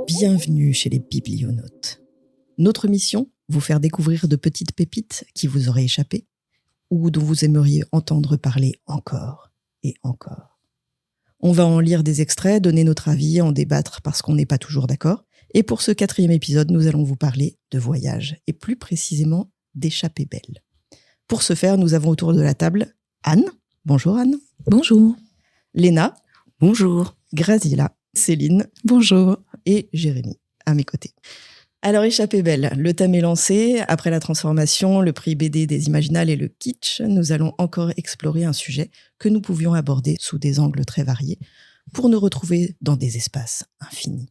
Bienvenue chez les biblionautes. Notre mission, vous faire découvrir de petites pépites qui vous auraient échappé ou dont vous aimeriez entendre parler encore et encore. On va en lire des extraits, donner notre avis, en débattre parce qu'on n'est pas toujours d'accord. Et pour ce 4e épisode, nous allons vous parler de voyage et plus précisément d'échappées belles. Pour ce faire, nous avons autour de la table Anne. Bonjour Anne. Bonjour. Léna. Bonjour. Graziella. Céline. Bonjour. Et Jérémy, à mes côtés. Alors, échappée belle, le thème est lancé. Après la transformation, le prix BD des Imaginales et le kitsch, nous allons encore explorer un sujet que nous pouvions aborder sous des angles très variés pour nous retrouver dans des espaces infinis.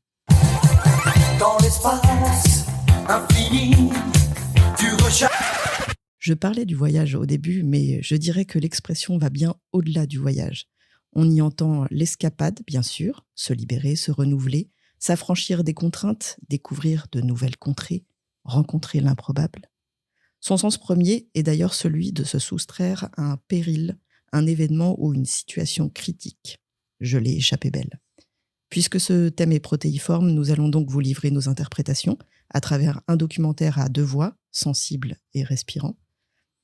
Dans l'espace infini, tu recherches... Je parlais du voyage au début, mais je dirais que l'expression va bien au-delà du voyage. On y entend l'escapade, bien sûr, se libérer, se renouveler, s'affranchir des contraintes, découvrir de nouvelles contrées, rencontrer l'improbable. Son sens premier est d'ailleurs celui de se soustraire à un péril, un événement ou une situation critique. Je l'ai échappé belle. Puisque ce thème est protéiforme, nous allons donc vous livrer nos interprétations à travers un documentaire à 2 voix, sensible et respirant,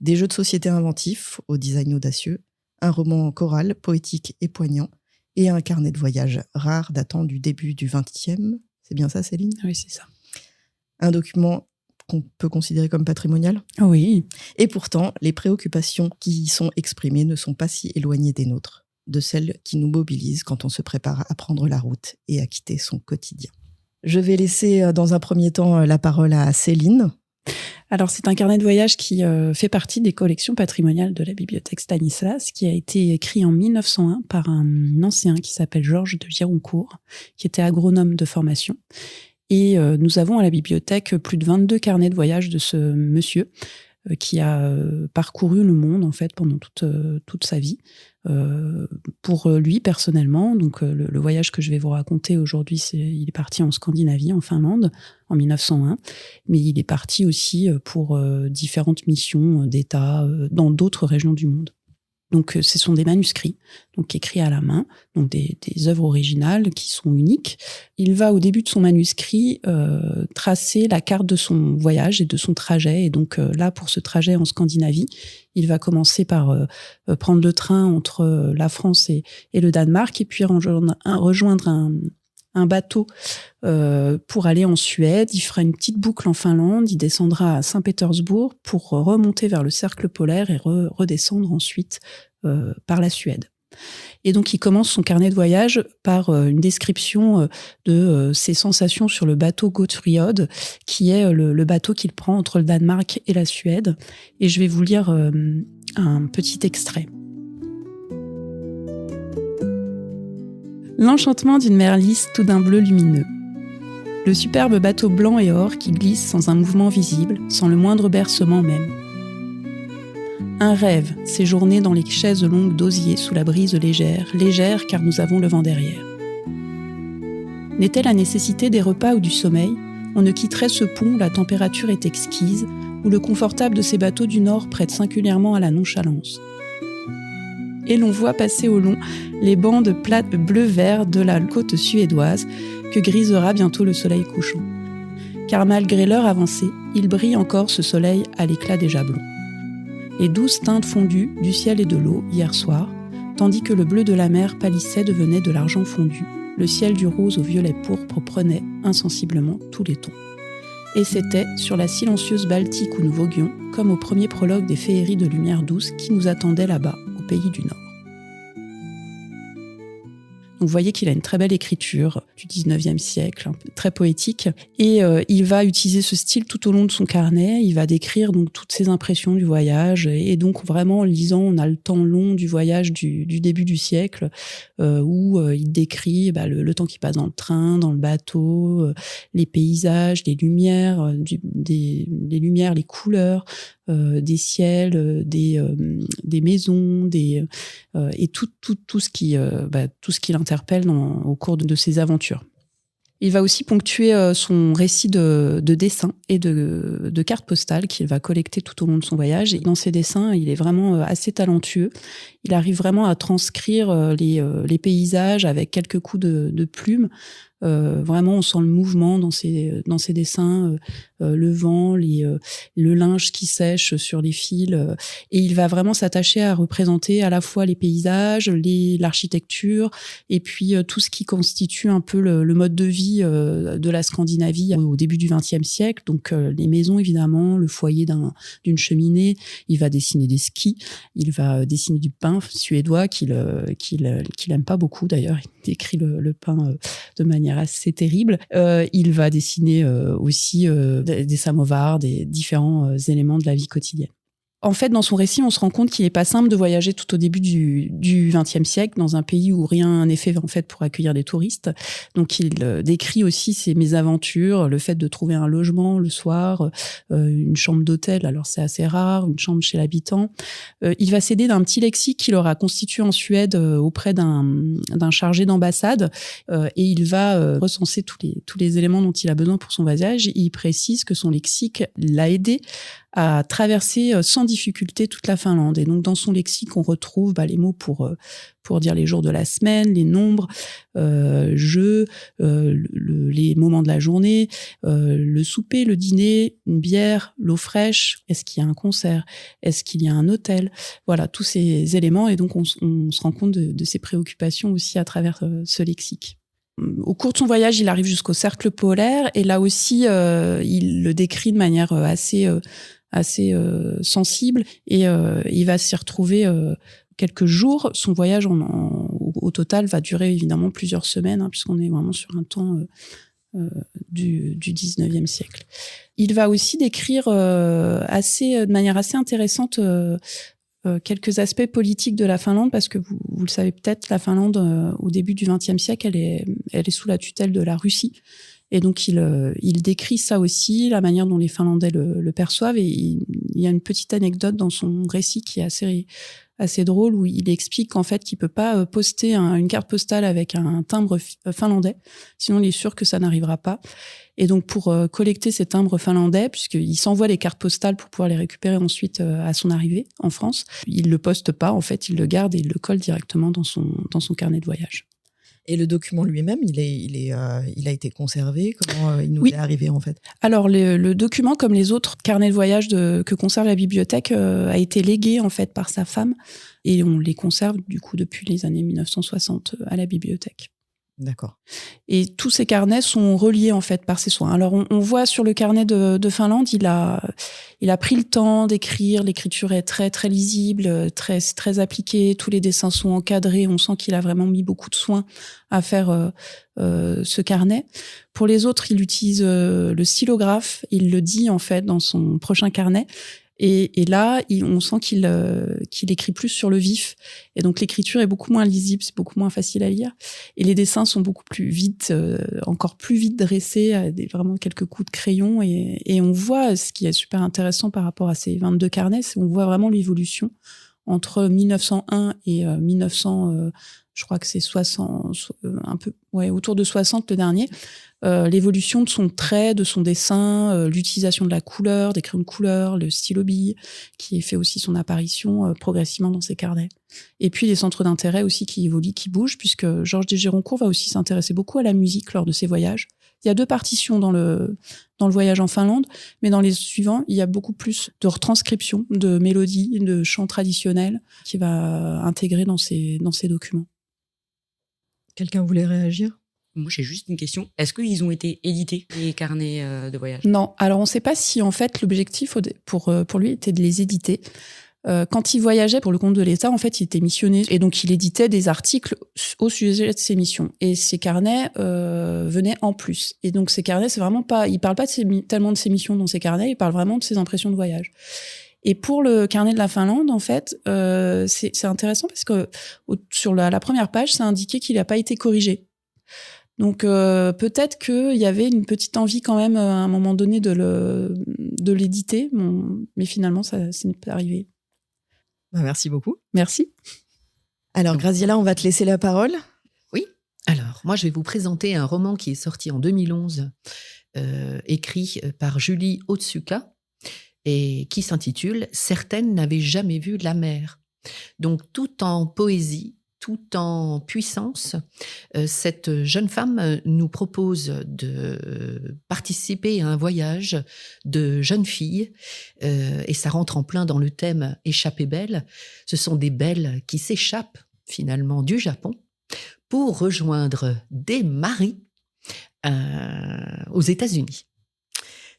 des jeux de société inventifs au design audacieux, un roman choral, poétique et poignant, et un carnet de voyage rare datant du début du XXe. C'est bien ça, Céline ? Oui, c'est ça. Un document qu'on peut considérer comme patrimonial ? Oui. Et pourtant, les préoccupations qui y sont exprimées ne sont pas si éloignées des nôtres, de celles qui nous mobilisent quand on se prépare à prendre la route et à quitter son quotidien. Je vais laisser dans un premier temps la parole à Céline. Alors, c'est un carnet de voyage qui fait partie des collections patrimoniales de la bibliothèque Stanislas, qui a été écrit en 1901 par un ancien qui s'appelle Georges de Gironcourt, qui était agronome de formation. Et nous avons à la bibliothèque plus de 22 carnets de voyage de ce monsieur qui a parcouru le monde en fait pendant toute sa vie. Pour lui personnellement, donc le voyage que je vais vous raconter aujourd'hui, il est parti en Scandinavie, en Finlande, en 1901, mais il est parti aussi pour différentes missions d'État dans d'autres régions du monde. Donc, ce sont des manuscrits, donc écrits à la main, donc des œuvres originales qui sont uniques. Il va, au début de son manuscrit, tracer la carte de son voyage et de son trajet. Et donc, là, pour ce trajet en Scandinavie, il va commencer par prendre le train entre la France et le Danemark, et puis rejoindre un bateau pour aller en Suède. Il fera une petite boucle en Finlande, il descendra à Saint-Pétersbourg pour remonter vers le cercle polaire et redescendre ensuite par la Suède. Et donc il commence son carnet de voyage par une description de ses sensations sur le bateau Gotthard, qui est le bateau qu'il prend entre le Danemark et la Suède. Et je vais vous lire un petit extrait. L'enchantement d'une mer lisse tout d'un bleu lumineux. Le superbe bateau blanc et or qui glisse sans un mouvement visible, sans le moindre bercement même. Un rêve, séjourner dans les chaises longues d'osier sous la brise légère car nous avons le vent derrière. N'était la nécessité des repas ou du sommeil, on ne quitterait ce pont où la température est exquise, où le confortable de ces bateaux du Nord prête singulièrement à la nonchalance. Et l'on voit passer au long les bandes plates bleu-vert de la côte suédoise que grisera bientôt le soleil couchant. Car malgré l'heure avancée, il brille encore ce soleil à l'éclat des jablons. Les douces teintes fondues du ciel et de l'eau hier soir, tandis que le bleu de la mer pâlissait devenait de l'argent fondu, le ciel du rose au violet pourpre prenait insensiblement tous les tons. Et c'était sur la silencieuse Baltique où nous voguions, comme au premier prologue des féeries de lumière douce qui nous attendaient là-bas, au pays du Nord. Donc vous voyez qu'il a une très belle écriture du 19e siècle, très poétique. Et il va utiliser ce style tout au long de son carnet. Il va décrire donc toutes ses impressions du voyage. Et donc vraiment, en lisant, on a le temps long du voyage du début du siècle, où il décrit le temps qui passe dans le train, dans le bateau, les paysages, les lumières, les lumières, les couleurs, des ciels, des maisons, et tout ce qui l'interpelle au cours de ses aventures. Il va aussi ponctuer son récit de dessins et de cartes postales qu'il va collecter tout au long de son voyage. Et dans ses dessins, il est vraiment assez talentueux. Il arrive vraiment à transcrire les paysages avec quelques coups de plume. Vraiment, on sent le mouvement dans ses dessins, le vent, le linge qui sèche sur les fils. Et il va vraiment s'attacher à représenter à la fois les paysages, l'architecture, et puis tout ce qui constitue un peu le mode de vie de la Scandinavie au début du XXe siècle. Donc les maisons, évidemment, le foyer d'une cheminée. Il va dessiner des skis. Il va dessiner du pain suédois qu'il aime pas beaucoup d'ailleurs. Il décrit le pain de manière assez terrible. Il va dessiner aussi des samovars, des différents éléments de la vie quotidienne. En fait, dans son récit, on se rend compte qu'il n'est pas simple de voyager tout au début du XXe siècle dans un pays où rien n'est fait en fait pour accueillir des touristes. Donc, il décrit aussi ses mésaventures, le fait de trouver un logement le soir, une chambre d'hôtel. Alors, c'est assez rare, une chambre chez l'habitant. Il va s'aider d'un petit lexique qu'il aura constitué en Suède auprès d'un chargé d'ambassade, et il va recenser tous les éléments dont il a besoin pour son voyage. Il précise que son lexique l'a aidé à traverser sans difficulté toute la Finlande. Et donc, dans son lexique, on retrouve les mots pour dire les jours de la semaine, les nombres, les moments de la journée, le souper, le dîner, une bière, l'eau fraîche, est-ce qu'il y a un concert, est-ce qu'il y a un hôtel, voilà, tous ces éléments. Et donc, on se rend compte de ses préoccupations aussi à travers ce lexique. Au cours de son voyage, il arrive jusqu'au cercle polaire, et là aussi, il le décrit de manière assez sensible, et il va s'y retrouver quelques jours. Son voyage au total va durer évidemment plusieurs semaines, puisqu'on est vraiment sur un temps du 19e siècle. Il va aussi décrire de manière assez intéressante quelques aspects politiques de la Finlande, parce que vous le savez peut-être, la Finlande, au début du XXe siècle, elle est sous la tutelle de la Russie. Et donc, il décrit ça aussi, la manière dont les Finlandais le perçoivent. Et il y a une petite anecdote dans son récit qui est assez drôle, où il explique qu'en fait, qu'il peut pas poster une carte postale avec un timbre finlandais, sinon il est sûr que ça n'arrivera pas. Et donc, pour collecter ces timbres finlandais, puisqu'il s'envoie les cartes postales pour pouvoir les récupérer ensuite à son arrivée en France, il le poste pas, en fait, il le garde et il le colle directement dans son carnet de voyage. Et le document lui-même, il a été conservé. Comment il nous est arrivé, en fait? Alors, le document, comme les autres carnets de voyage que conserve la bibliothèque, a été légué en fait par sa femme, et on les conserve du coup depuis les années 1960 à la bibliothèque. D'accord. Et tous ces carnets sont reliés en fait par ses soins. Alors on voit sur le carnet de Finlande, il a pris le temps d'écrire. L'écriture est très très lisible, très très appliquée. Tous les dessins sont encadrés. On sent qu'il a vraiment mis beaucoup de soin à faire ce carnet. Pour les autres, il utilise le stylographe. Il le dit en fait dans son prochain carnet. Et là, on sent qu'il écrit plus sur le vif. Et donc, l'écriture est beaucoup moins lisible, c'est beaucoup moins facile à lire. Et les dessins sont beaucoup plus vite, encore plus vite dressés, vraiment quelques coups de crayon. Et on voit, ce qui est super intéressant par rapport à ces 22 carnets, c'est qu'on voit vraiment l'évolution entre 1901 et 1900, je crois que c'est 60, autour de 60 le dernier. L'évolution de son trait, de son dessin, l'utilisation de la couleur, des crayons de couleur, le stylo bille, qui fait aussi son apparition progressivement dans ses carnets. Et puis les centres d'intérêt aussi qui évoluent, qui bougent, puisque Georges de Gironcourt va aussi s'intéresser beaucoup à la musique lors de ses voyages. Il y a 2 partitions dans le voyage en Finlande, mais dans les suivants, il y a beaucoup plus de retranscriptions, de mélodies, de chants traditionnels qu'il va intégrer dans ses documents. Quelqu'un voulait réagir ? Moi, j'ai juste une question. Est-ce qu'ils ont été édités, les carnets de voyage ? Non. Alors, on ne sait pas si, en fait, l'objectif pour lui était de les éditer. Quand il voyageait pour le compte de l'État, en fait, il était missionné. Et donc, il éditait des articles au sujet de ses missions. Et ces carnets venaient en plus. Et donc, ces carnets, c'est vraiment pas... Il parle pas tellement de ses missions dans ces carnets, il parle vraiment de ses impressions de voyage. Et pour le carnet de la Finlande, en fait, c'est intéressant parce que sur la première page, c'est indiqué qu'il n'a pas été corrigé. Donc peut-être qu'il y avait une petite envie quand même à un moment donné de l'éditer, mais finalement ça n'est pas arrivé. Merci beaucoup. Merci. Alors Graziella, on va te laisser la parole. Oui. Alors Alors, moi, je vais vous présenter un roman qui est sorti en 2011, écrit par Julie Otsuka, et qui s'intitule « Certaines n'avaient jamais vu la mer ». Donc, tout en poésie, tout en puissance, cette jeune femme nous propose de participer à un voyage de jeunes filles, et ça rentre en plein dans le thème « Échappées belles ». Ce sont des belles qui s'échappent finalement du Japon pour rejoindre des maris aux États-Unis.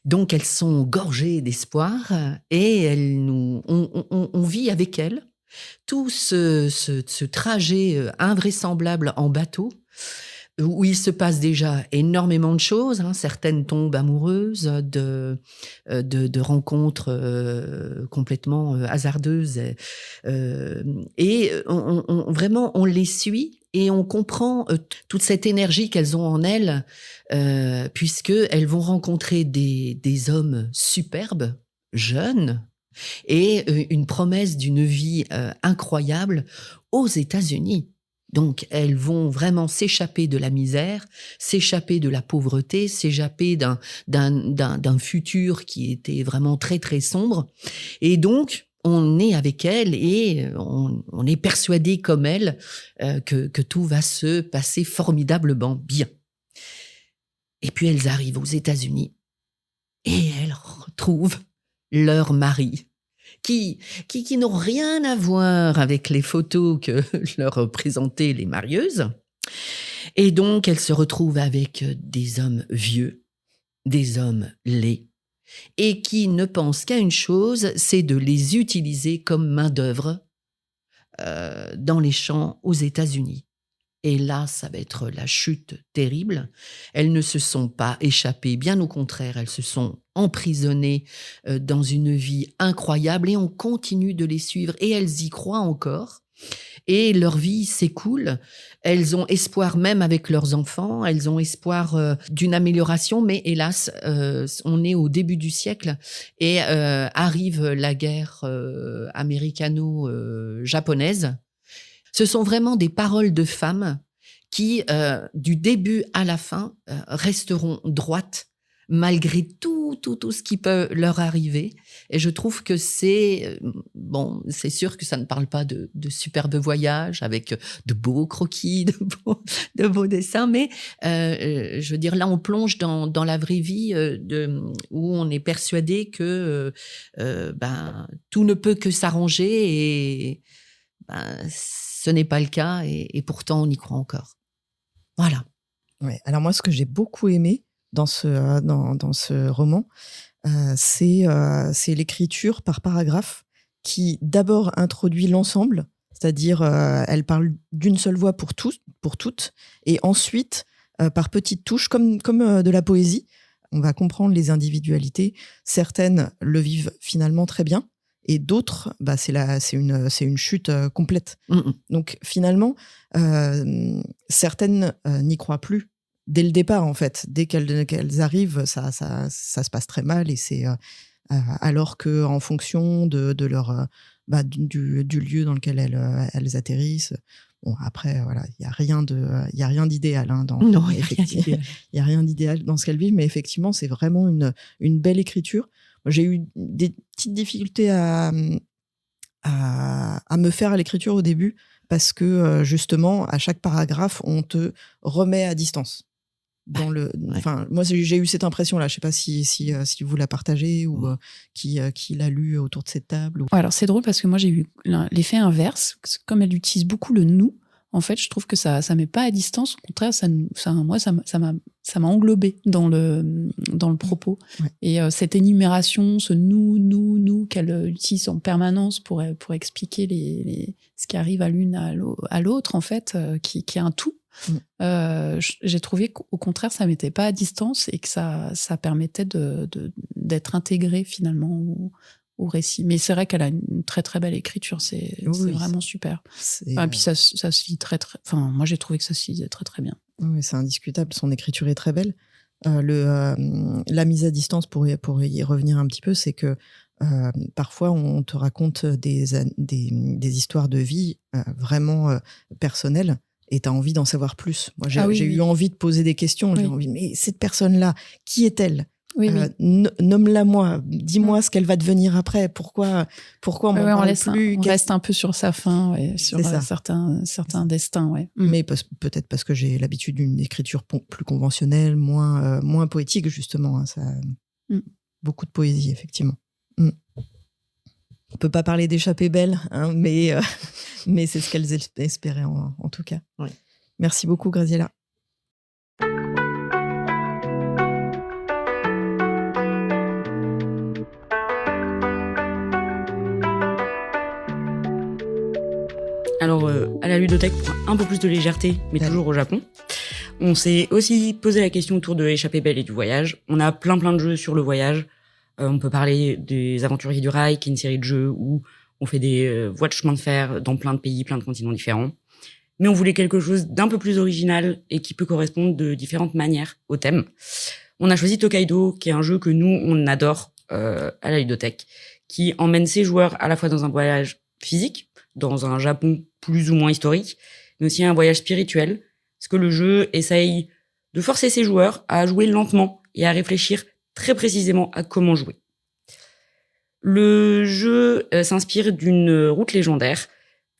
Donc, elles sont gorgées d'espoir et on vit avec elles tout ce trajet invraisemblable en bateau où il se passe déjà énormément de choses. Certaines tombent amoureuses de rencontres complètement hasardeuses. Et vraiment, on les suit et on comprend toute cette énergie qu'elles ont en elles, puisqu'elles vont rencontrer des hommes superbes, jeunes, et une promesse d'une vie incroyable aux États-Unis. Donc, elles vont vraiment s'échapper de la misère, s'échapper de la pauvreté, s'échapper d'un futur qui était vraiment très, très sombre. Et donc, on est avec elles et on est persuadé comme elles que tout va se passer formidablement bien. Et puis, elles arrivent aux États-Unis et elles retrouvent leur mari, qui n'ont rien à voir avec les photos que leur présentaient les marieuses. Et donc, elles se retrouvent avec des hommes vieux, des hommes laids, et qui ne pensent qu'à une chose, c'est de les utiliser comme main-d'œuvre dans les champs aux États-Unis. Et là, ça va être la chute terrible. Elles ne se sont pas échappées, bien au contraire, elles se sont emprisonnées dans une vie incroyable et on continue de les suivre et elles y croient encore. Et leur vie s'écoule. Elles ont espoir même avec leurs enfants, elles ont espoir d'une amélioration, mais hélas, on est au début du siècle et arrive la guerre américano-japonaise. Ce sont vraiment des paroles de femmes qui, du début à la fin, resteront droites malgré tout ce qui peut leur arriver. Et je trouve que c'est sûr que ça ne parle pas de superbes voyages avec de beaux croquis, de beaux dessins, mais je veux dire, là, on plonge dans la vraie vie où on est persuadé que tout ne peut que s'arranger et ce n'est pas le cas et pourtant on y croit encore. Voilà. Ouais. Alors moi, ce que j'ai beaucoup aimé dans ce roman, c'est l'écriture par paragraphe qui d'abord introduit l'ensemble, c'est-à-dire elle parle d'une seule voix pour toutes, et ensuite par petites touches, comme de la poésie, on va comprendre les individualités. Certaines le vivent finalement très bien, et d'autres, c'est une chute complète. Donc finalement, certaines n'y croient plus dès le départ, en fait. Dès qu'elles arrivent, ça se passe très mal, et c'est alors que en fonction de leur du lieu dans lequel elles atterrissent. Bon, après, voilà, il y a rien d'idéal Non, il y a rien d'idéal dans ce qu'elles vivent, mais effectivement, c'est vraiment une belle écriture. J'ai eu des petites difficultés à me faire à l'écriture au début parce que justement, à chaque paragraphe, on te remet à distance. Moi, j'ai eu cette impression-là. Je ne sais pas si vous la partagez ou qui l'a lu autour de cette table. Ouais, alors c'est drôle parce que moi, j'ai eu l'effet inverse. Comme elle utilise beaucoup le « nous », en fait, je trouve que ça met pas à distance. Au contraire, ça m'a englobé dans le propos. Ouais. Et cette énumération, ce nous qu'elle utilise en permanence pour expliquer ce qui arrive à l'une à l'autre, en fait, qui est un tout. J'ai trouvé qu'au contraire, ça mettait pas à distance et que ça permettait d'être intégré finalement au récit. Mais c'est vrai qu'elle a une très très belle écriture, c'est vraiment super. Puis ça se lit très très. Enfin, moi j'ai trouvé que ça se lisait très très bien. Oui, c'est indiscutable. Son écriture est très belle. La mise à distance, pour y revenir un petit peu, c'est que parfois on te raconte des histoires de vie vraiment personnelles. et tu as envie d'en savoir plus. Moi, j'ai oui. eu envie de poser des questions. J'ai Oui. envie, mais cette personne-là, qui est-elle? Oui, oui. Nomme-la moi. Dis-moi ce qu'elle va devenir après. Pourquoi on m'en parle plus? On reste un peu sur sa fin, sur certains destins. Ouais. Mais peut-être parce que j'ai l'habitude d'une écriture plus conventionnelle, moins poétique, justement. Hein, beaucoup de poésie, effectivement. On peut pas parler d'échappée belle, hein, mais c'est ce qu'elles espéraient en tout cas. Oui. Merci beaucoup, Graziella. Alors, à la ludothèque, pour un peu plus de légèreté, mais toujours au Japon, on s'est aussi posé la question autour de Échappée belle et du voyage. On a plein de jeux sur le voyage. On peut parler des Aventuriers du Rail, qui est une série de jeux où on fait des voies de chemin de fer dans plein de pays, plein de continents différents. Mais on voulait quelque chose d'un peu plus original et qui peut correspondre de différentes manières au thème. On a choisi Tokaido, qui est un jeu que nous, on adore à la ludothèque, qui emmène ses joueurs à la fois dans un voyage physique, dans un Japon plus ou moins historique, mais aussi un voyage spirituel, parce que le jeu essaye de forcer ses joueurs à jouer lentement et à réfléchir très précisément à comment jouer. Le jeu s'inspire d'une route légendaire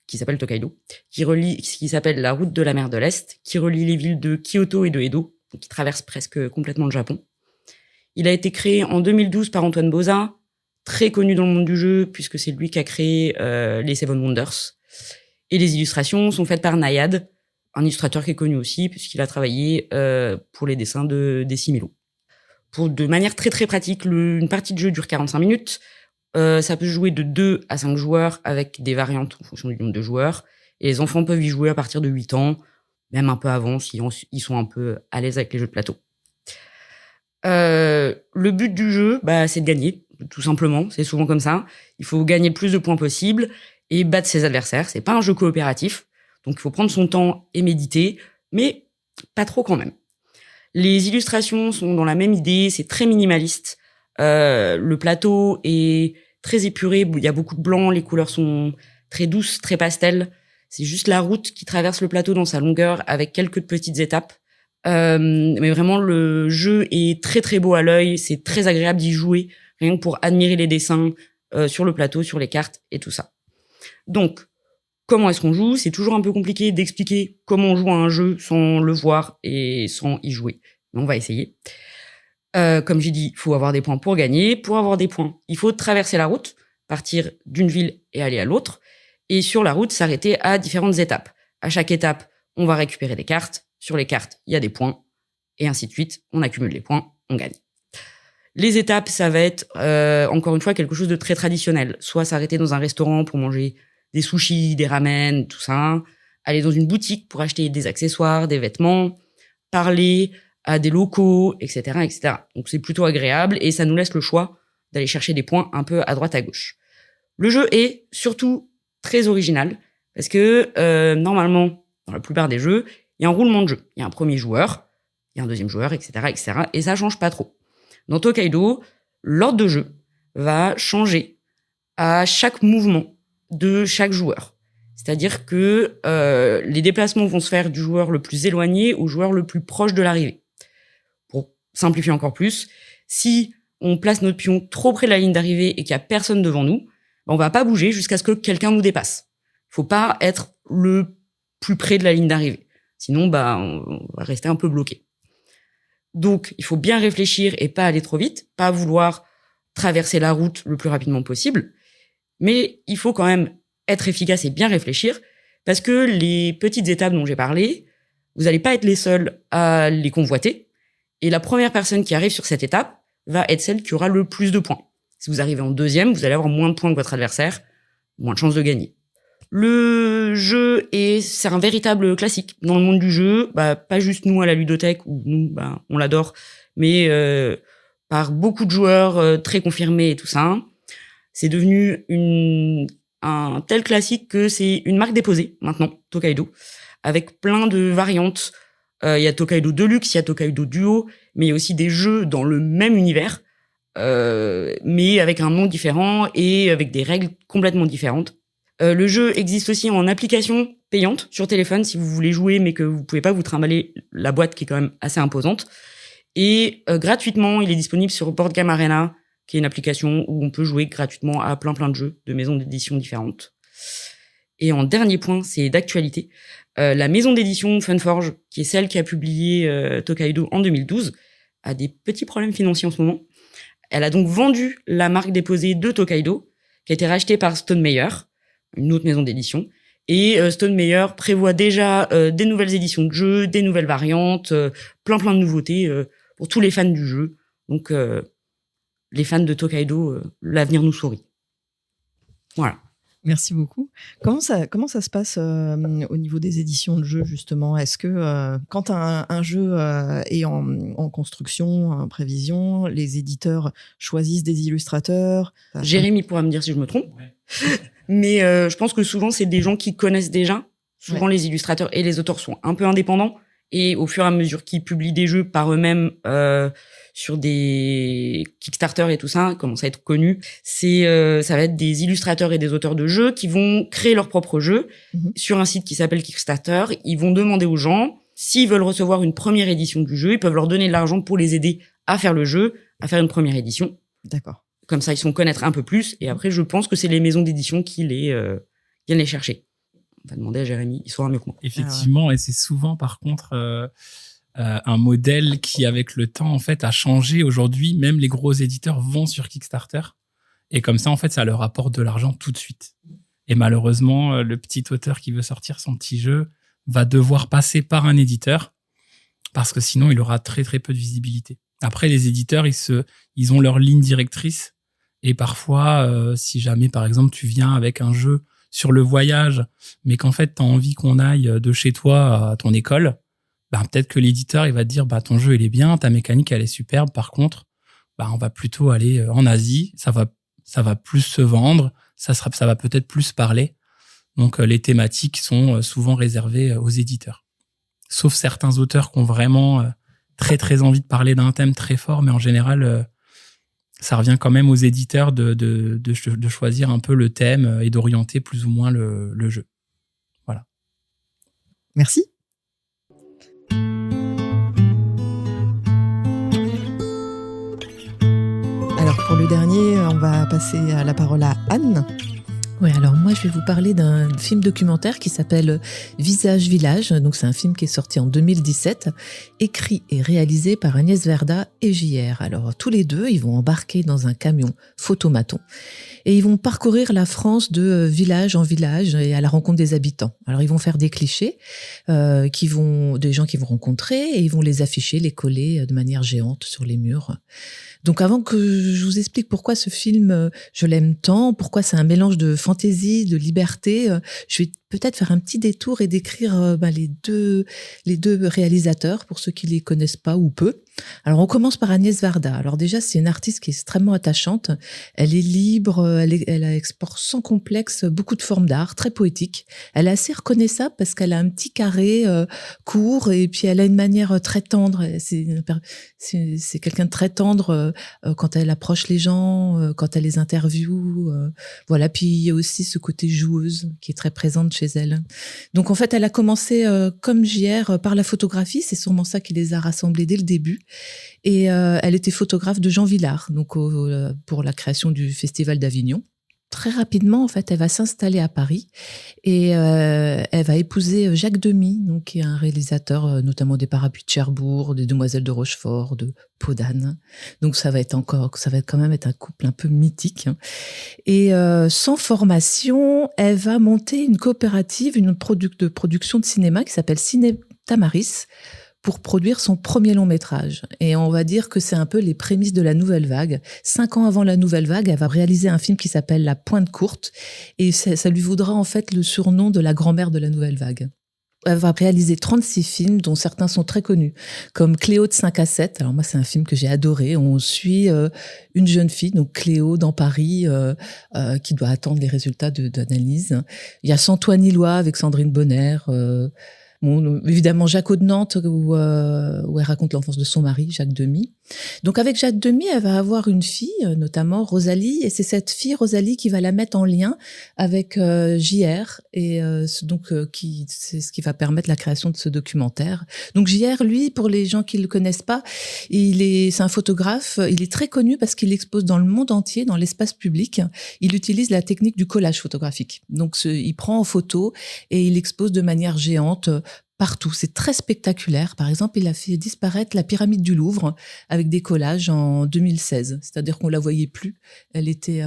qui s'appelle Tokaido, qui s'appelle la route de la mer de l'Est, qui relie les villes de Kyoto et de Edo, qui traverse presque complètement le Japon. Il a été créé en 2012 par Antoine Boza, très connu dans le monde du jeu, puisque c'est lui qui a créé les Seven Wonders. Et les illustrations sont faites par Nayad, un illustrateur qui est connu aussi, puisqu'il a travaillé pour les dessins de Similo. De manière très très pratique, une partie de jeu dure 45 minutes. Ça peut se jouer de 2 à 5 joueurs, avec des variantes en fonction du nombre de joueurs. Et les enfants peuvent y jouer à partir de 8 ans, même un peu avant, si ils sont un peu à l'aise avec les jeux de plateau. Le but du jeu, c'est de gagner, tout simplement. C'est souvent comme ça. Il faut gagner le plus de points possible et battre ses adversaires. C'est pas un jeu coopératif, donc il faut prendre son temps et méditer, mais pas trop quand même. Les illustrations sont dans la même idée, c'est très minimaliste. Le plateau est très épuré, il y a beaucoup de blanc, les couleurs sont très douces, très pastel. C'est juste la route qui traverse le plateau dans sa longueur avec quelques petites étapes. Mais vraiment, le jeu est très très beau à l'œil, c'est très agréable d'y jouer, rien que pour admirer les dessins sur le plateau, sur les cartes et tout ça. Donc, comment est-ce qu'on joue? C'est toujours un peu compliqué d'expliquer comment on joue à un jeu sans le voir et sans y jouer. Mais on va essayer. Comme j'ai dit, il faut avoir des points pour gagner. Pour avoir des points, il faut traverser la route, partir d'une ville et aller à l'autre. Et sur la route, s'arrêter à différentes étapes. À chaque étape, on va récupérer des cartes. Sur les cartes, il y a des points. Et ainsi de suite. On accumule les points, on gagne. Les étapes, ça va être, encore une fois, quelque chose de très traditionnel. Soit s'arrêter dans un restaurant pour manger des sushis, des ramen, tout ça. Aller dans une boutique pour acheter des accessoires, des vêtements. Parler à des locaux, etc., etc. Donc c'est plutôt agréable et ça nous laisse le choix d'aller chercher des points un peu à droite à gauche. Le jeu est surtout très original parce que normalement, dans la plupart des jeux, il y a un roulement de jeu. Il y a un premier joueur, il y a un deuxième joueur, etc., etc. Et ça change pas trop. Dans Tokaido, l'ordre de jeu va changer à chaque mouvement de chaque joueur. C'est-à-dire que les déplacements vont se faire du joueur le plus éloigné au joueur le plus proche de l'arrivée. Pour simplifier encore plus, si on place notre pion trop près de la ligne d'arrivée et qu'il y a personne devant nous, on va pas bouger jusqu'à ce que quelqu'un nous dépasse. Faut pas être le plus près de la ligne d'arrivée. Sinon, on va rester un peu bloqué. Donc, il faut bien réfléchir et pas aller trop vite, pas vouloir traverser la route le plus rapidement possible. Mais il faut quand même être efficace et bien réfléchir, parce que les petites étapes dont j'ai parlé, vous n'allez pas être les seuls à les convoiter, et la première personne qui arrive sur cette étape va être celle qui aura le plus de points. Si vous arrivez en deuxième, vous allez avoir moins de points que votre adversaire, moins de chances de gagner. Le jeu c'est un véritable classique dans le monde du jeu, pas juste nous à la ludothèque, où nous, on l'adore, mais par beaucoup de joueurs très confirmés et tout ça. C'est devenu un tel classique que c'est une marque déposée maintenant, Tokaido, avec plein de variantes. Il y a Tokaido Deluxe, il y a Tokaido Duo, mais il y a aussi des jeux dans le même univers, mais avec un nom différent et avec des règles complètement différentes. Le jeu existe aussi en application payante sur téléphone si vous voulez jouer mais que vous pouvez pas vous trimballer la boîte qui est quand même assez imposante. Et gratuitement, il est disponible sur Board Game Arena, qui est une application où on peut jouer gratuitement à plein de jeux de maisons d'édition différentes. Et en dernier point, c'est d'actualité. La maison d'édition Funforge, qui est celle qui a publié Tokaido en 2012, a des petits problèmes financiers en ce moment. Elle a donc vendu la marque déposée de Tokaido, qui a été rachetée par Stone Meyer, une autre maison d'édition. Et Stone Meyer prévoit déjà des nouvelles éditions de jeux, des nouvelles variantes, plein de nouveautés pour tous les fans du jeu. Donc, les fans de Tokaido, l'avenir nous sourit. Voilà. Merci beaucoup. Comment ça se passe au niveau des éditions de jeux, justement? Est-ce que quand un jeu est en construction, en prévision, les éditeurs choisissent des illustrateurs? Jérémy pourra me dire si je me trompe. Ouais. Mais je pense que souvent, c'est des gens qui connaissent déjà. Souvent, les illustrateurs et les auteurs sont un peu indépendants. Et au fur et à mesure qu'ils publient des jeux par eux-mêmes sur des Kickstarter et tout ça, commence à être connu, ça va être des illustrateurs et des auteurs de jeux qui vont créer leur propre jeu sur un site qui s'appelle Kickstarter. Ils vont demander aux gens s'ils veulent recevoir une première édition du jeu. Ils peuvent leur donner de l'argent pour les aider à faire le jeu, à faire une première édition. D'accord. Comme ça, ils se font connaître un peu plus. Et après, je pense que c'est les maisons d'édition qui viennent les chercher. On va demander à Jérémy, il saura mieux que moi. Effectivement, et c'est souvent, par contre, un modèle qui, avec le temps, en fait, a changé. Aujourd'hui, même les gros éditeurs vont sur Kickstarter. Et comme ça, en fait, ça leur apporte de l'argent tout de suite. Et malheureusement, le petit auteur qui veut sortir son petit jeu va devoir passer par un éditeur parce que sinon, il aura très, très peu de visibilité. Après, les éditeurs, ils ont leur ligne directrice. Et parfois, si jamais, par exemple, tu viens avec un jeu sur le voyage, mais qu'en fait, tu as envie qu'on aille de chez toi à ton école, peut-être que l'éditeur, il va te dire, ton jeu, il est bien, ta mécanique, elle est superbe. Par contre, on va plutôt aller en Asie. Ça va plus se vendre. Ça va peut-être plus parler. Donc, les thématiques sont souvent réservées aux éditeurs. Sauf certains auteurs qui ont vraiment très, très envie de parler d'un thème très fort, mais en général, ça revient quand même aux éditeurs de choisir un peu le thème et d'orienter plus ou moins le jeu. Voilà. Merci. Alors pour le dernier, on va passer à la parole à Anne. Oui, alors moi je vais vous parler d'un film documentaire qui s'appelle Visage Village. Donc c'est un film qui est sorti en 2017, écrit et réalisé par Agnès Verda et JR. Alors tous les deux, ils vont embarquer dans un camion photomaton et ils vont parcourir la France de village en village et à la rencontre des habitants. Alors ils vont faire des clichés, des gens qu'ils vont rencontrer et ils vont les afficher, les coller de manière géante sur les murs. Donc avant que je vous explique pourquoi ce film, je l'aime tant, pourquoi c'est un mélange de fantaisie, de liberté, je vais peut-être faire un petit détour et décrire les deux réalisateurs pour ceux qui les connaissent pas ou peu. Alors on commence par Agnès Varda. Alors déjà c'est une artiste qui est extrêmement attachante. Elle est libre, elle explore sans complexe beaucoup de formes d'art, très poétique. Elle est assez reconnaissable parce qu'elle a un petit carré court et puis elle a une manière très tendre. C'est quelqu'un de très tendre quand elle approche les gens, quand elle les interviewe. Voilà. Puis il y a aussi ce côté joueuse qui est très présente chez elle. Donc en fait elle a commencé comme JR par la photographie. C'est sûrement ça qui les a rassemblés dès le début. Et elle était photographe de Jean Vilar, donc pour la création du Festival d'Avignon. Très rapidement, en fait, elle va s'installer à Paris et elle va épouser Jacques Demy, donc qui est un réalisateur notamment des Parapluies de Cherbourg, des Demoiselles de Rochefort, de Peau d'âne. Donc ça va quand même être un couple un peu mythique. Et sans formation, elle va monter une coopérative, de production de cinéma qui s'appelle Ciné Tamaris, pour produire son premier long métrage. Et on va dire que c'est un peu les prémices de la nouvelle vague. 5 ans avant la nouvelle vague, elle va réaliser un film qui s'appelle La Pointe Courte, et ça lui vaudra en fait le surnom de la grand-mère de la nouvelle vague. Elle va réaliser 36 films, dont certains sont très connus, comme Cléo de 5 à 7. Alors moi, c'est un film que j'ai adoré. On suit une jeune fille, donc Cléo, dans Paris, qui doit attendre les résultats d'analyse. Il y a Sans toi ni loi avec Sandrine Bonner, Bon, évidemment, Jacques de Nantes, où elle raconte l'enfance de son mari, Jacques Demy. Donc, avec Jacques Demy, elle va avoir une fille, notamment Rosalie, et c'est cette fille, Rosalie, qui va la mettre en lien avec JR, et c'est ce qui va permettre la création de ce documentaire. Donc, JR, lui, pour les gens qui le connaissent pas, c'est un photographe, il est très connu parce qu'il expose dans le monde entier, dans l'espace public. Il utilise la technique du collage photographique. Donc, il prend en photo et il expose de manière géante partout. C'est très spectaculaire. Par exemple, il a fait disparaître la pyramide du Louvre avec des collages en 2016. C'est-à-dire qu'on la voyait plus. Elle était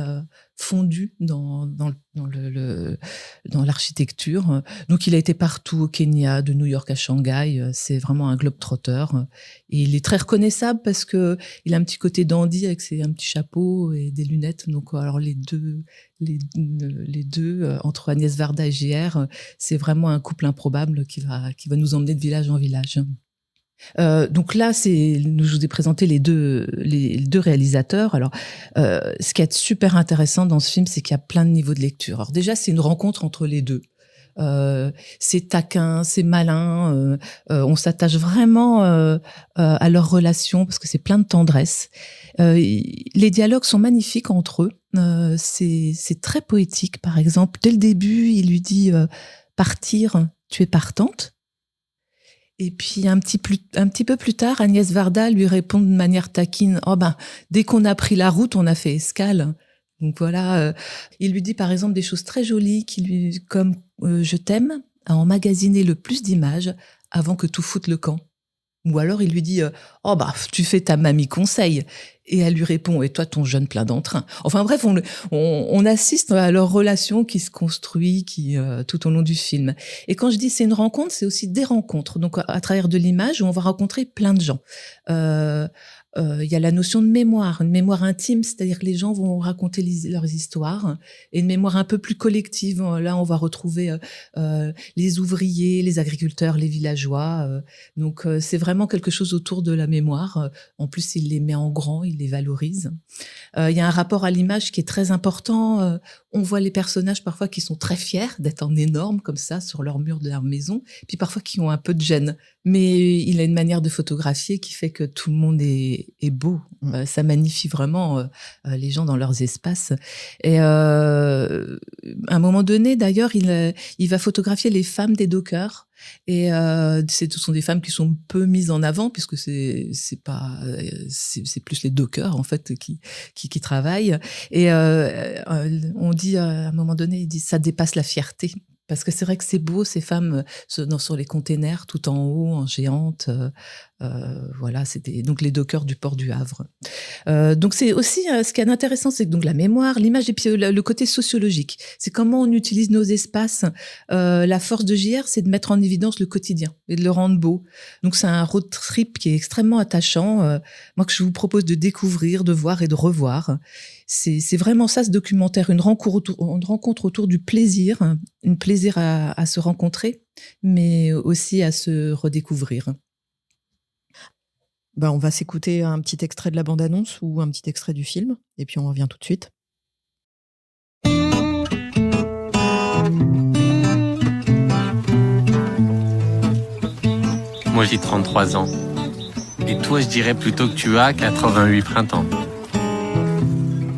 fondue dans l'architecture. Donc, il a été partout au Kenya, de New York à Shanghai. C'est vraiment un globe-trotter. Et il est très reconnaissable parce que il a un petit côté dandy avec un petit chapeau et des lunettes. Donc, alors les deux entre Agnès Varda et JR, c'est vraiment un couple improbable qui va nous emmener de village en village. Donc là, je vous ai présenté les deux réalisateurs. Alors, ce qui est super intéressant dans ce film, c'est qu'il y a plein de niveaux de lecture. Alors déjà, c'est une rencontre entre les deux. C'est taquin, c'est malin. On s'attache vraiment à leur relation parce que c'est plein de tendresse. Les dialogues sont magnifiques entre eux. C'est très poétique. Par exemple, dès le début, il lui dit partir, tu es partante. Et puis un petit peu plus tard, Agnès Varda lui répond de manière taquine, dès qu'on a pris la route, on a fait escale. Donc voilà, il lui dit par exemple des choses très jolies comme je t'aime, à emmagasiner le plus d'images avant que tout foute le camp. Ou alors il lui dit tu fais ta mamie conseil. Et elle lui répond, et toi ton jeune plein d'entrain. Enfin bref, on assiste à leur relation qui se construit tout au long du film. Et quand je dis c'est une rencontre, c'est aussi des rencontres. Donc à travers de l'image où on va rencontrer plein de gens. Il y a la notion de mémoire, une mémoire intime, c'est-à-dire que les gens vont raconter leurs histoires, et une mémoire un peu plus collective. Là, on va retrouver les ouvriers, les agriculteurs, les villageois. Donc, c'est vraiment quelque chose autour de la mémoire. En plus, il les met en grand, il les valorise. Il y a un rapport à l'image qui est très important. On voit les personnages parfois qui sont très fiers d'être en énorme comme ça sur leur mur de leur maison, puis parfois qui ont un peu de gêne. Mais il a une manière de photographier qui fait que tout le monde est beau. Ça magnifie vraiment les gens dans leurs espaces. Et à un moment donné, d'ailleurs, il va photographier les femmes des dockers. Et ce sont des femmes qui sont peu mises en avant puisque c'est plus les dockers en fait qui travaillent. Et on dit à un moment donné, il dit ça dépasse la fierté. Parce que c'est vrai que c'est beau, ces femmes sur les containers, tout en haut, en géante. Voilà, c'était donc les dockers du port du Havre. Donc c'est aussi ce qui est intéressant, c'est que donc la mémoire, l'image et puis le côté sociologique. C'est comment on utilise nos espaces. La force de JR, c'est de mettre en évidence le quotidien et de le rendre beau. Donc c'est un road trip qui est extrêmement attachant. Moi que je vous propose de découvrir, de voir et de revoir. C'est vraiment ça ce documentaire, une rencontre autour du plaisir, un plaisir à se rencontrer, mais aussi à se redécouvrir. On va s'écouter un petit extrait de la bande-annonce ou un petit extrait du film, et puis on revient tout de suite. Moi j'ai 33 ans. Et toi je dirais plutôt que tu as 88 printemps.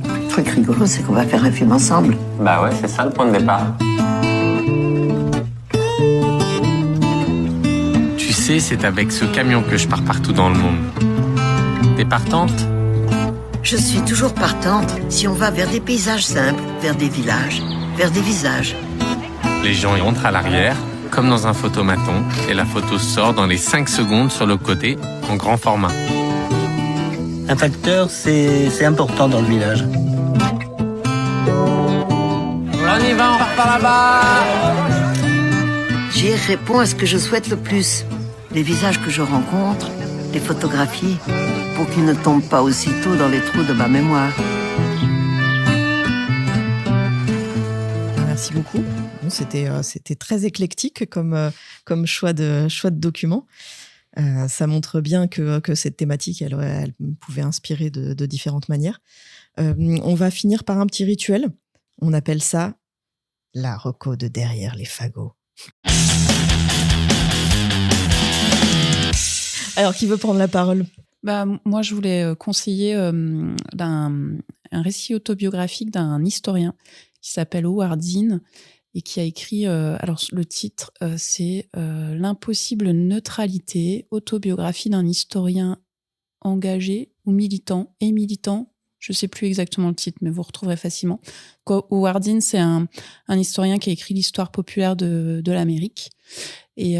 Le truc rigolo, c'est qu'on va faire un film ensemble. Bah ouais, c'est ça le point de départ. Tu sais, c'est avec ce camion que je pars partout dans le monde. T'es partante ? Je suis toujours partante si on va vers des paysages simples, vers des villages, vers des visages. Les gens y rentrent à l'arrière, comme dans un photomaton, et la photo sort dans les 5 secondes sur le côté, en grand format. Un facteur, c'est important dans le village. On y va, on part par là-bas. J'y réponds à ce que je souhaite le plus. Les visages que je rencontre, les photographies, pour qu'ils ne tombent pas aussitôt dans les trous de ma mémoire. Merci beaucoup. C'était très éclectique comme choix de document. Ça montre bien que cette thématique, elle pouvait inspirer de différentes manières. On va finir par un petit rituel. On appelle ça la reco de derrière les fagots. Alors, qui veut prendre la parole? Moi, je voulais conseiller un récit autobiographique d'un historien qui s'appelle Howard Zinn et qui a écrit, alors le titre, c'est L'impossible neutralité, autobiographie d'un historien engagé ou militant, je ne sais plus exactement le titre, mais vous retrouverez facilement. Howard Zinn, c'est un historien qui a écrit l'histoire populaire de l'Amérique. Et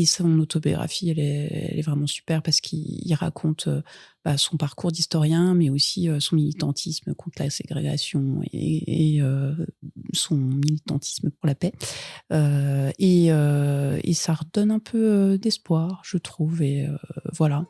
son autobiographie, elle est vraiment super parce qu'il raconte son parcours d'historien, mais aussi son militantisme contre la ségrégation et son militantisme pour la paix. Et ça redonne un peu d'espoir, je trouve. Et voilà.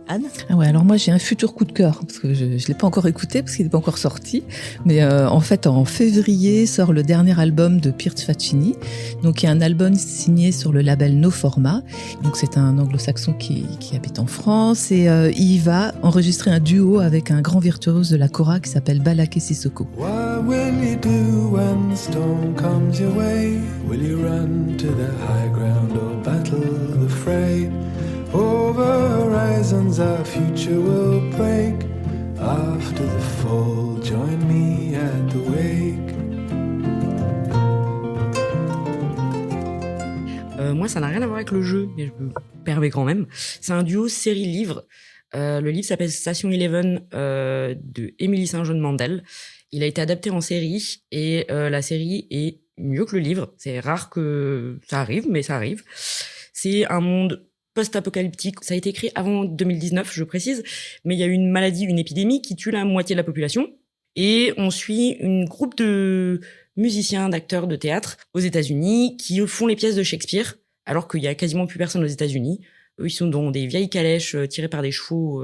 Anne? Ouais, alors moi j'ai un futur coup de cœur parce que je l'ai pas encore écouté parce qu'il n'est pas encore sorti, mais en fait en février sort le dernier album de Piers Faccini, donc il y a un album signé sur le label No Format, donc c'est un anglo-saxon qui habite en France et il va enregistrer un duo avec un grand virtuose de la kora qui s'appelle Balaké Sissoko. What will you do when the storm comes your way? Will you run to the high ground or battle the fray? Over horizons our future will break. After the fall, join me at the wake. Moi, ça n'a rien à voir avec le jeu, mais je me permets quand même. C'est un duo série-livre. Le livre s'appelle Station 11 de Émilie Saint-Jean-Mandel. Il a été adapté en série et la série est mieux que le livre. C'est rare que ça arrive, mais ça arrive. C'est un monde post-apocalyptique. Ça a été écrit avant 2019, je précise, mais il y a eu une maladie, une épidémie qui tue la moitié de la population. Et on suit une groupe de musiciens, d'acteurs de théâtre aux États-Unis qui font les pièces de Shakespeare, alors qu'il y a quasiment plus personne aux États-Unis. Eux, ils sont dans des vieilles calèches tirées par des chevaux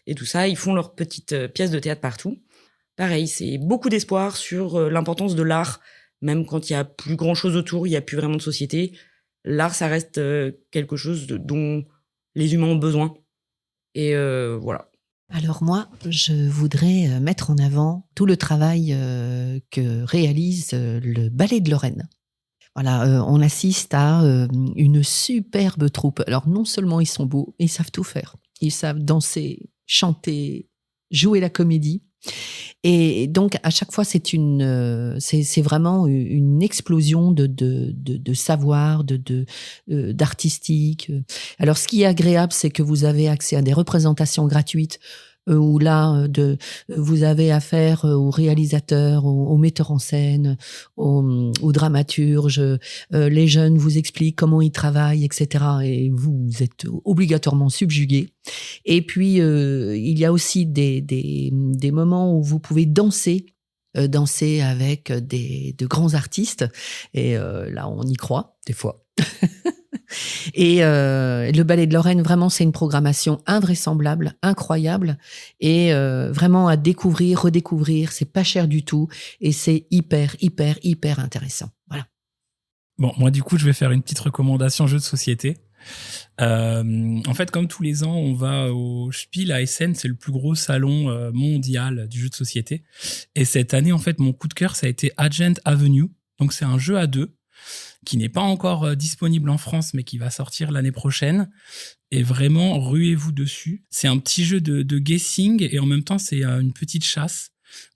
et tout ça. Ils font leurs petites pièces de théâtre partout. Pareil, c'est beaucoup d'espoir sur l'importance de l'art, même quand il y a plus grand-chose autour, il y a plus vraiment de société. L'art, ça reste quelque chose dont les humains ont besoin. Et voilà. Alors moi, je voudrais mettre en avant tout le travail que réalise le Ballet de Lorraine. Voilà, on assiste à une superbe troupe. Alors non seulement ils sont beaux, ils savent tout faire. Ils savent danser, chanter, jouer la comédie. Et donc à chaque fois c'est vraiment une explosion de savoir, d'artistique. Alors ce qui est agréable, c'est que vous avez accès à des représentations gratuites où là vous avez affaire aux réalisateurs, aux metteurs en scène, aux dramaturges. Les jeunes vous expliquent comment ils travaillent, etc. Et vous êtes obligatoirement subjugués. Et puis il y a aussi des moments où vous pouvez danser avec de grands artistes. Et là, on y croit des fois. Et le Ballet de Lorraine, vraiment, c'est une programmation invraisemblable, incroyable, et vraiment à découvrir, redécouvrir. C'est pas cher du tout, et c'est hyper intéressant. Voilà. Bon, moi, du coup, je vais faire une petite recommandation jeu de société. En fait, comme tous les ans, on va au Spiel à Essen, c'est le plus gros salon mondial du jeu de société. Et cette année, en fait, mon coup de cœur, ça a été Agent Avenue. Donc, c'est un jeu à deux qui n'est pas encore disponible en France, mais qui va sortir l'année prochaine. Et vraiment, ruez-vous dessus. C'est un petit jeu de guessing et en même temps, c'est une petite chasse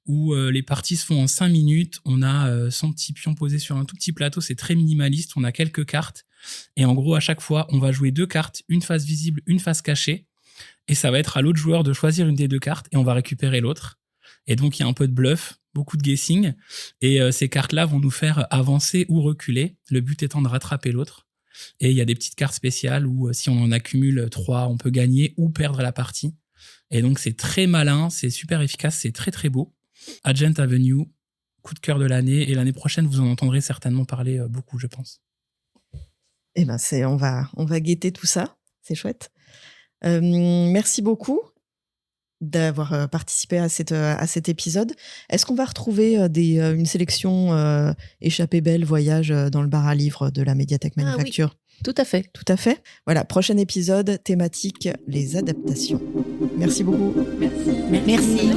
où les parties se font en 5 minutes. On a 100 petits pions posés sur un tout petit plateau. C'est très minimaliste. On a quelques cartes. Et en gros, à chaque fois, on va jouer 2 cartes, une face visible, une face cachée. Et ça va être à l'autre joueur de choisir une des 2 cartes et on va récupérer l'autre. Et donc, il y a un peu de bluff, beaucoup de guessing. Et ces cartes-là vont nous faire avancer ou reculer. Le but étant de rattraper l'autre. Et il y a des petites cartes spéciales où si on en accumule 3, on peut gagner ou perdre la partie. Et donc, c'est très malin, c'est super efficace, c'est très très beau. Agent Avenue, coup de cœur de l'année. Et l'année prochaine, vous en entendrez certainement parler beaucoup, je pense. Eh ben, on va guetter tout ça. C'est chouette. Merci beaucoup d'avoir participé à cet épisode. Est-ce qu'on va retrouver une sélection Échappée Belle Voyage dans le bar à livres de la Médiathèque Manufacture? Oui. Tout à fait. Tout à fait. Voilà, prochain épisode, thématique, les adaptations. Merci beaucoup. Merci.